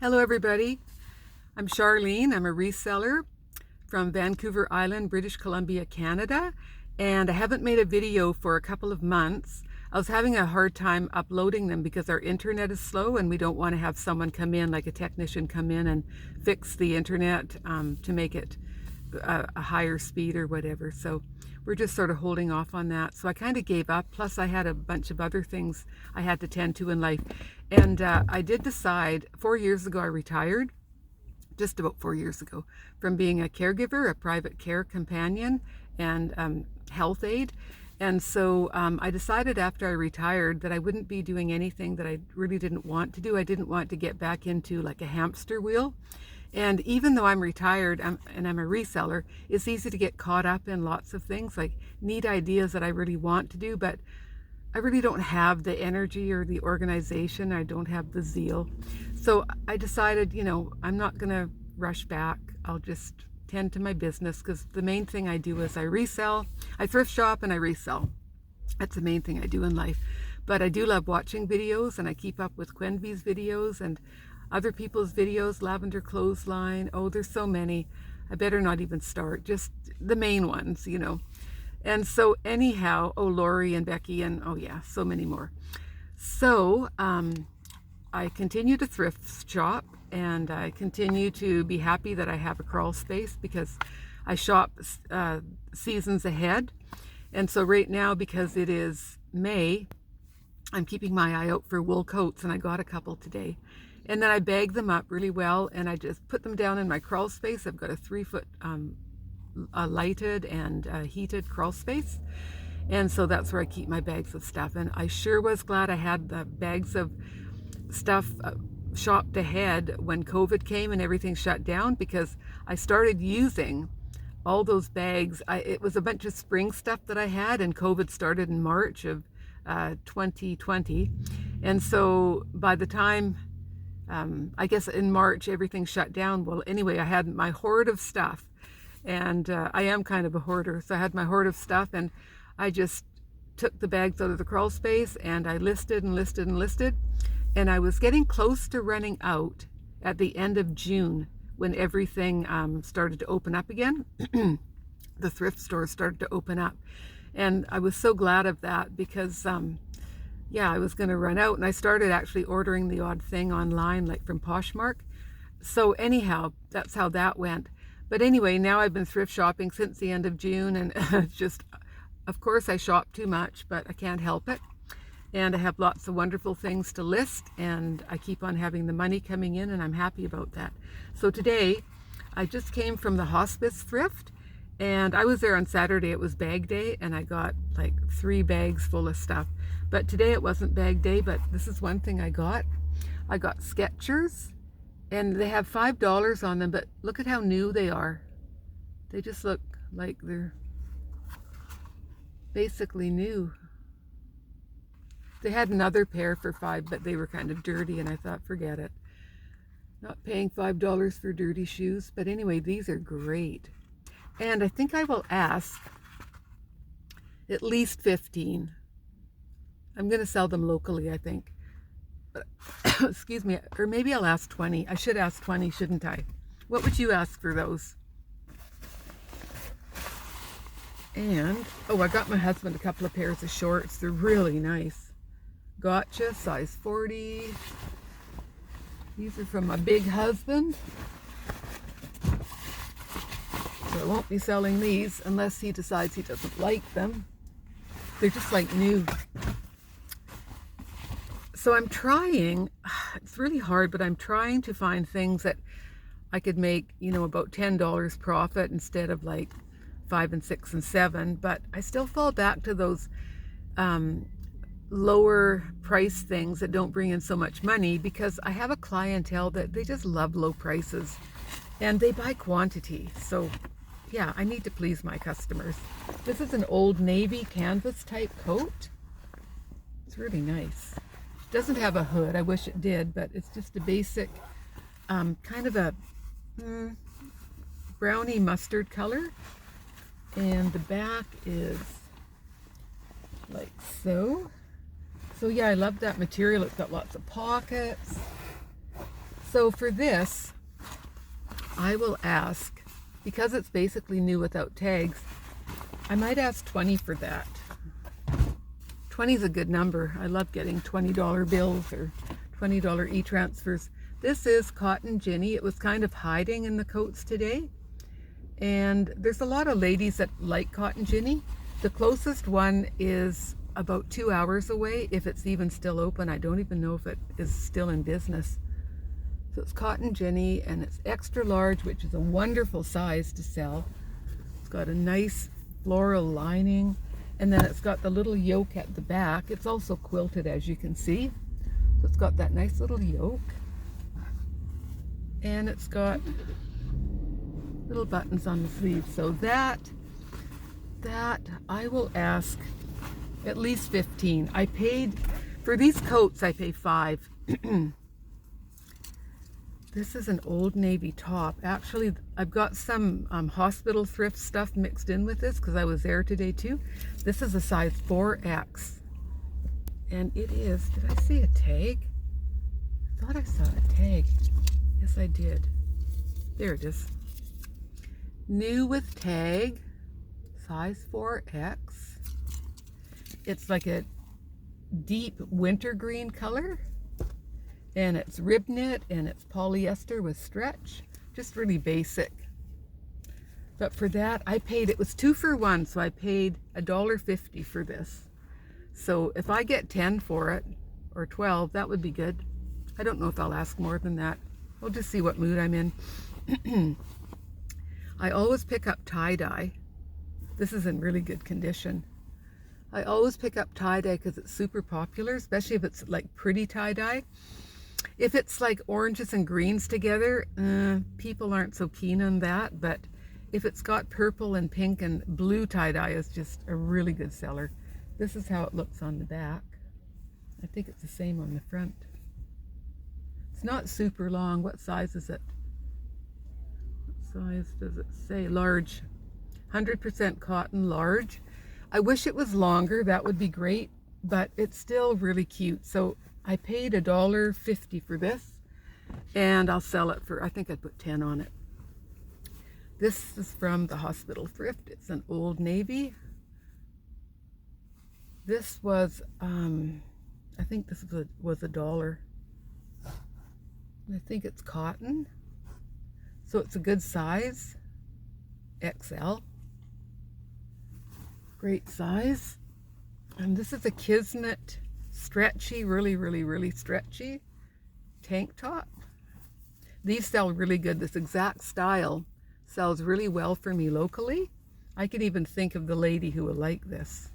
Hello everybody, I'm Charlene. I'm a reseller from Vancouver Island, British Columbia, Canada, and I haven't made a video for a couple of months. I was having a hard time uploading them because our internet is slow and we don't want to have someone come in, like a technician come in and fix the internet to make it a higher speed or whatever. So we're just sort of holding off on that. So I kind of gave up. Plus I had a bunch of other things I had to tend to in life. And I did decide 4 years ago, I retired, just about 4 years ago, from being a caregiver, a private care companion, and health aide. And so I decided after I retired that I wouldn't be doing anything that I really didn't want to do. I didn't want to get back into like a hamster wheel. And even though I'm retired and I'm a reseller, it's easy to get caught up in lots of things, like neat ideas that I really want to do, but I really don't have the energy or the organization. I don't have the zeal. So I decided, I'm not going to rush back. I'll just tend to my business, because the main thing I do is I resell. I thrift shop and I resell. That's the main thing I do in life. But I do love watching videos, and I keep up with Quenby's videos and other people's videos, Lavender Clothesline. Oh, there's so many. I better not even start, just the main ones, And so anyhow, Lori and Becky, and oh yeah, so many more. So I continue to thrift shop, and I continue to be happy that I have a crawl space because I shop seasons ahead. And so right now, because it is May, I'm keeping my eye out for wool coats, and I got a couple today. And then I bag them up really well, and I just put them down in my crawl space. I've got a 3-foot lighted and heated crawl space, and so that's where I keep my bags of stuff. And I sure was glad I had the bags of stuff shopped ahead when COVID came and everything shut down, because I started using all those bags. It was a bunch of spring stuff that I had, and COVID started in March of 2020, and so by the time I guess in March everything shut down. Well, anyway, I had my hoard of stuff, and I am kind of a hoarder, so I had my hoard of stuff, and I just took the bags out of the crawl space, and I listed and listed and listed, and I was getting close to running out at the end of June when everything started to open up again. The thrift stores started to open up, and I was so glad of that, because I was going to run out, and I started actually ordering the odd thing online, like from Poshmark. So anyhow, that's how that went. But anyway, now I've been thrift shopping since the end of June, and it's just, of course I shop too much, but I can't help it. And I have lots of wonderful things to list, and I keep on having the money coming in, and I'm happy about that. So today, I just came from the hospice thrift, and I was there on Saturday. It was bag day, and I got like 3 bags full of stuff. But today it wasn't bag day, but this is one thing I got. I got Skechers, and they have $5 on them, but look at how new they are. They just look like they're basically new. They had another pair for $5, but they were kind of dirty, and I thought, forget it. Not paying $5 for dirty shoes. But anyway, these are great. And I think I will ask at least 15. I'm going to sell them locally, I think. But, excuse me, or maybe I'll ask 20. I should ask 20, shouldn't I? What would you ask for those? And, I got my husband a couple of pairs of shorts. They're really nice. Gotcha, size 40. These are from my big husband. So I won't be selling these unless he decides he doesn't like them. They're just like new. So I'm trying, it's really hard, but I'm trying to find things that I could make, about $10 profit instead of like 5 and 6 and 7. But I still fall back to those lower price things that don't bring in so much money, because I have a clientele that they just love low prices and they buy quantity. So yeah, I need to please my customers. This is an Old Navy canvas type coat. It's really nice. Doesn't have a hood. I wish it did, but it's just a basic kind of a brownie mustard color, and the back is like so. So yeah, I love that material. It's got lots of pockets. So for this, I will ask, because it's basically new without tags, I might ask 20 for that. 20 is a good number. I love getting $20 bills or $20 e-transfers. This is Cotton Ginny. It was kind of hiding in the coats today. And there's a lot of ladies that like Cotton Ginny. The closest one is about 2 hours away, if it's even still open. I don't even know if it is still in business. So it's Cotton Ginny, and it's extra large, which is a wonderful size to sell. It's got a nice floral lining, and then it's got the little yoke at the back. It's also quilted, as you can see. So it's got that nice little yoke, and it's got little buttons on the sleeves. So that I will ask at least 15. I paid for these coats, I pay $5. This is an Old Navy top. Actually, I've got some hospital thrift stuff mixed in with this because I was there today too. This is a size 4X. And it is, did I see a tag? I thought I saw a tag. Yes, I did. There it is. New with tag, size 4X. It's like a deep wintergreen color. And it's rib knit, and it's polyester with stretch. Just really basic. But for that, I paid, it was 2 for 1, so I paid $1.50 for this. So if I get 10 for it, or 12, that would be good. I don't know if I'll ask more than that. We'll just see what mood I'm in. I always pick up tie-dye. This is in really good condition. I always pick up tie-dye because it's super popular, especially if it's like pretty tie-dye. If it's like oranges and greens together, people aren't so keen on that, but if it's got purple and pink and blue tie-dye, is just a really good seller. This is how it looks on the back. I think it's the same on the front. It's not super long. What size is it? What size does it say? Large. 100% cotton, large. I wish it was longer, that would be great, but it's still really cute. So I paid $1.50 for this, and I'll sell it for, I think I'd put 10 on it. This is from the hospital thrift. It's an Old Navy. This was, I think this was $1. I think it's cotton. So it's a good size, XL. Great size. And this is a Kismet stretchy, really stretchy tank top. These sell really good. This exact style sells really well for me locally. I could even think of the lady who would like this.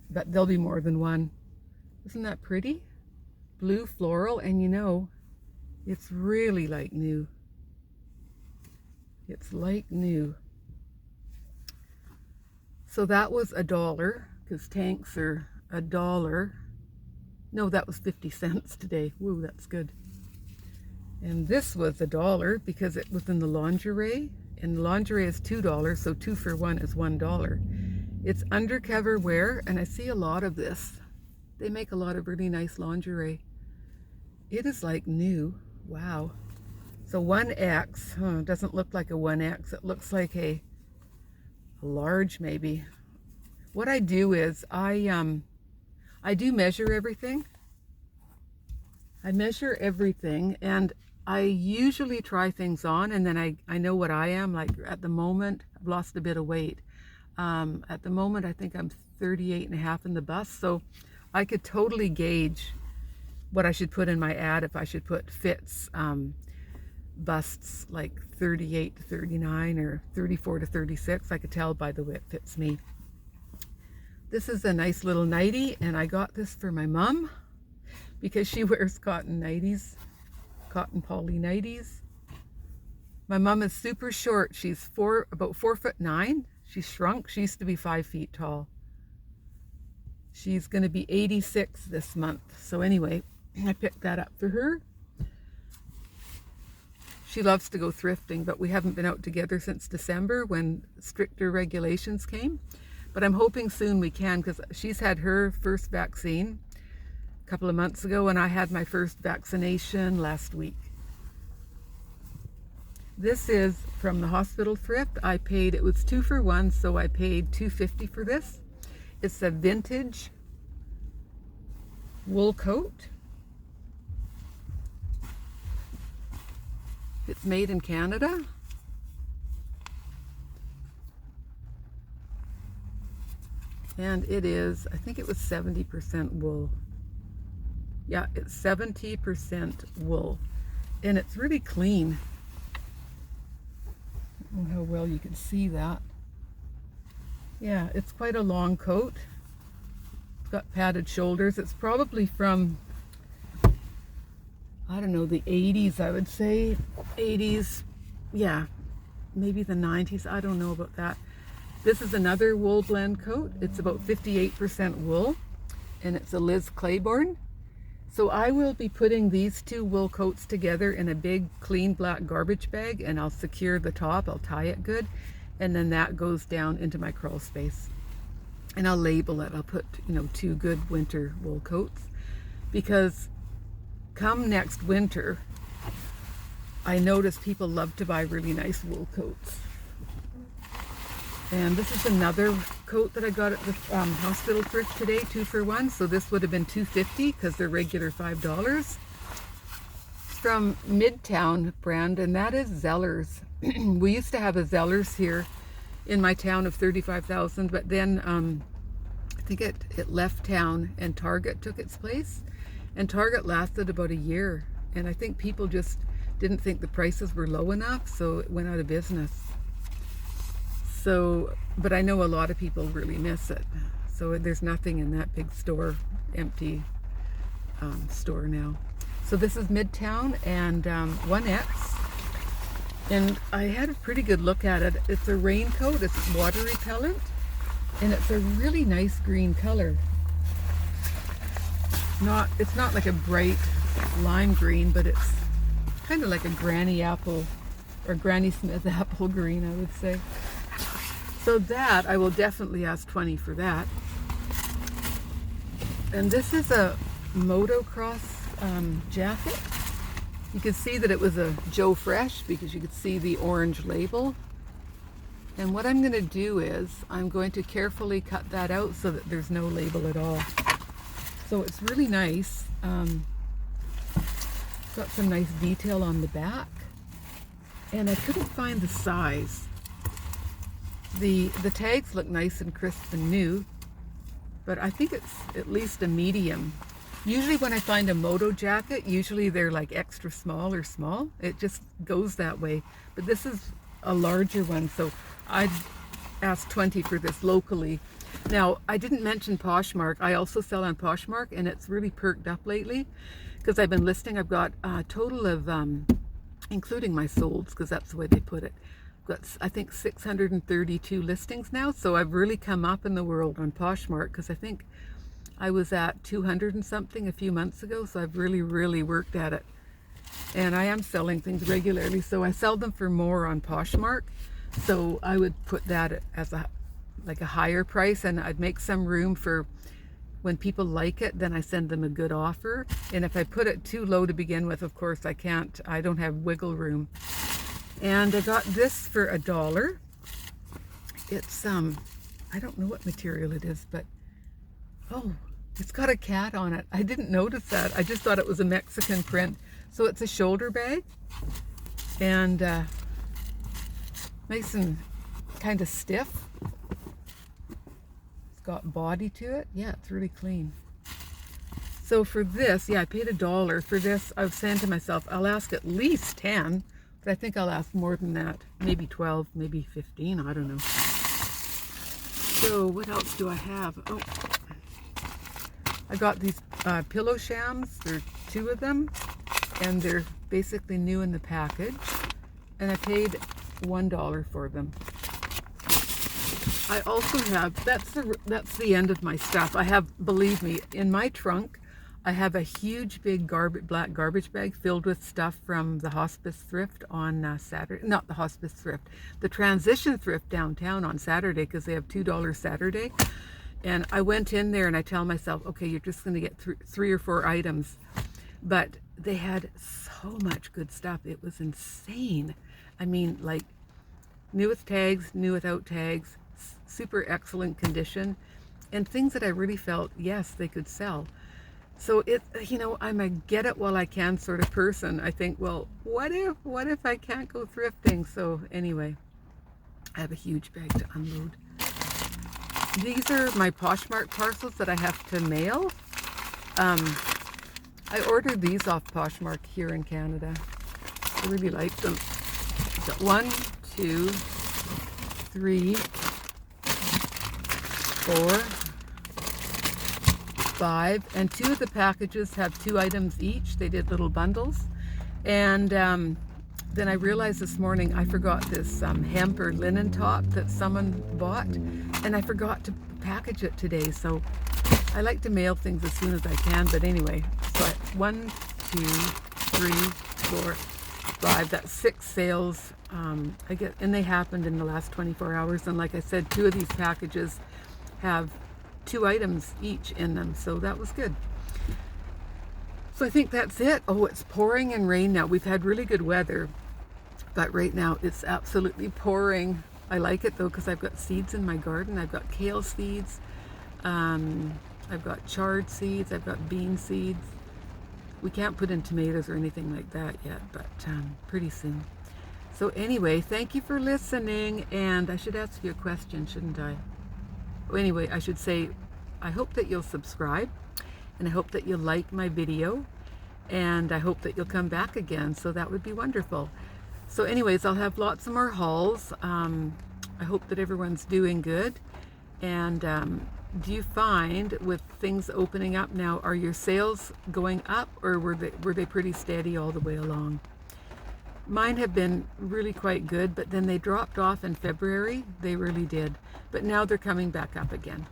But there'll be more than one. Isn't that pretty? Blue floral, and you know, it's really like new. It's like new. So that was $1, because tanks are $1. No, that was 50 cents today. Woo, that's good. And this was $1 because it was in the lingerie, and lingerie is $2, so 2 for 1 is $1. It's undercover wear, and I see a lot of this. They make a lot of really nice lingerie. It is like new. Wow. So 1X, doesn't look like a 1X. It looks like a large maybe. What I do is I do measure everything. I measure everything, and I usually try things on, and then I know what I am. Like at the moment, I've lost a bit of weight. At the moment, I think I'm 38.5 in the bust, so I could totally gauge what I should put in my ad. If I should put fits busts like 38 to 39 or 34 to 36, I could tell by the way it fits me. This is a nice little nightie, and I got this for my mom because she wears cotton nighties, cotton poly nighties. My mom is super short. She's about 4'9". She's shrunk. She used to be 5 feet tall. She's going to be 86 this month. So anyway, I picked that up for her. She loves to go thrifting, but we haven't been out together since December when stricter regulations came. But I'm hoping soon we can, because she's had her first vaccine a couple of months ago, and I had my first vaccination last week. This is from the hospital thrift. I paid, it was 2 for 1, so I paid $2.50 for this. It's a vintage wool coat. It's made in Canada. And it is, I think it was 70% wool. Yeah, it's 70% wool. And it's really clean. I don't know how well you can see that. Yeah, it's quite a long coat. It's got padded shoulders. It's probably from, I don't know, the 80s, I would say. 80s, yeah, maybe the 90s. I don't know about that. This is another wool blend coat. It's about 58% wool, and it's a Liz Claiborne. So I will be putting these 2 wool coats together in a big clean black garbage bag, and I'll secure the top, I'll tie it good, and then that goes down into my crawl space. And I'll label it. I'll put, 2 good winter wool coats, because come next winter, I notice people love to buy really nice wool coats. And this is another coat that I got at the hospital thrift today, 2 for 1. So this would have been $2.50 because they're regular $5. It's from Midtown brand, and that is Zellers. We used to have a Zellers here in my town of 35,000, but then I think it left town and Target took its place. And Target lasted about a year. And I think people just didn't think the prices were low enough, so it went out of business. So, but I know a lot of people really miss it. So there's nothing in that big store, empty store now. So this is Midtown and 1X. And I had a pretty good look at it. It's a raincoat, it's water repellent, and it's a really nice green color. It's not like a bright lime green, but it's kind of like a Granny apple or Granny Smith apple green, I would say. So that, I will definitely ask $20 for that. And this is a Motocross jacket. You can see that it was a Joe Fresh because you could see the orange label. And what I'm going to do is I'm going to carefully cut that out so that there's no label at all. So it's really nice. Got some nice detail on the back. And I couldn't find the size. The tags look nice and crisp and new, but I think it's at least a medium. Usually when I find a moto jacket, usually they're like extra small or small. It just goes that way. But this is a larger one, so I'd ask $20 for this locally. Now, I didn't mention Poshmark. I also sell on Poshmark, and it's really perked up lately because I've been listing. I've got a total of, including my solds, because that's the way they put it, got, I think, 632 listings now. So I've really come up in the world on Poshmark, because I think I was at 200 and something a few months ago. So I've really worked at it, and I am selling things regularly. So I sell them for more on Poshmark. So I would put that as a higher price, and I'd make some room for when people like it, then I send them a good offer. And if I put it too low to begin with, of course I don't have wiggle room. And I got this for $1. It's I don't know what material it is, but oh, it's got a cat on it. I didn't notice that. I just thought it was a Mexican print. So it's a shoulder bag, and nice and kind of stiff. It's got body to it. Yeah, it's really clean. So for this, yeah, I paid $1 for this. I was saying to myself, I'll ask at least 10. But I think I'll ask more than that, maybe 12, maybe 15, I don't know. So what else do I have? Oh, I got these pillow shams. There are 2 of them, and they're basically new in the package. And I paid $1 for them. I also have, that's the end of my stuff. I have, believe me, in my trunk, I have a huge big black garbage bag filled with stuff from the hospice thrift on Saturday. Not the hospice thrift, the transition thrift downtown on Saturday, because they have $2 Saturday. And I went in there and I tell myself, okay, you're just going to get 3 or 4 items. But they had so much good stuff. It was insane. I mean, like new with tags, new without tags, super excellent condition, and things that I really felt, yes, they could sell. So I'm a get it while I can sort of person. I think, well, what if I can't go thrifting? So anyway, I have a huge bag to unload. These are my Poshmark parcels that I have to mail. I ordered these off Poshmark here in Canada. I really like them. Got 1, 2, 3, 4, 5, and 2 of the packages have 2 items each. They did little bundles. And then I realized this morning I forgot this hemp or linen top that someone bought, and I forgot to package it today. So I like to mail things as soon as I can, but anyway, so 1, 2, 3, 4, 5, that's 6 sales. And they happened in the last 24 hours. And like I said, 2 of these packages have 2 items each in them, so that was good. So I think that's it. Oh, it's pouring and rain now. We've had really good weather, but right now it's absolutely pouring. I like it though, because I've got seeds in my garden. I've got kale seeds, I've got chard seeds, I've got bean seeds. We can't put in tomatoes or anything like that yet, but pretty soon. So anyway, thank you for listening, and I should ask you a question, shouldn't I? Well, anyway, I should say, I hope that you'll subscribe, and I hope that you'll like my video, and I hope that you'll come back again, so that would be wonderful. So anyways, I'll have lots of more hauls. I hope that everyone's doing good. And do you find with things opening up now, are your sales going up, or were they pretty steady all the way along? Mine have been really quite good, but then they dropped off in February. They really did. But now they're coming back up again.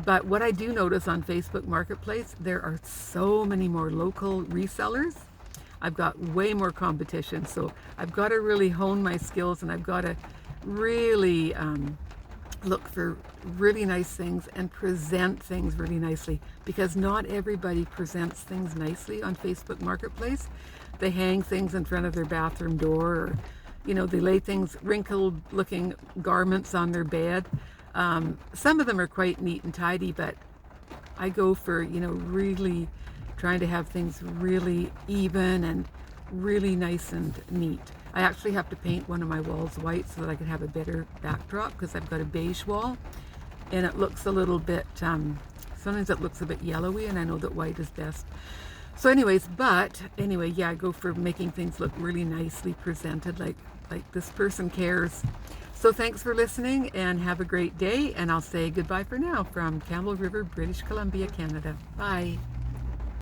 But what I do notice on Facebook Marketplace, there are so many more local resellers. I've got way more competition, so I've got to really hone my skills, and I've got to really look for really nice things and present things really nicely, because not everybody presents things nicely on Facebook Marketplace. They hang things in front of their bathroom door, or they lay things, wrinkled looking garments on their bed. Some of them are quite neat and tidy, but I go for really trying to have things really even and really nice and neat. I actually have to paint one of my walls white so that I can have a better backdrop, because I've got a beige wall and it looks a little bit, sometimes it looks a bit yellowy, and I know that white is best. So anyways, yeah, I go for making things look really nicely presented, like this person cares. So thanks for listening, and have a great day, and I'll say goodbye for now from Campbell River, British Columbia, Canada. Bye.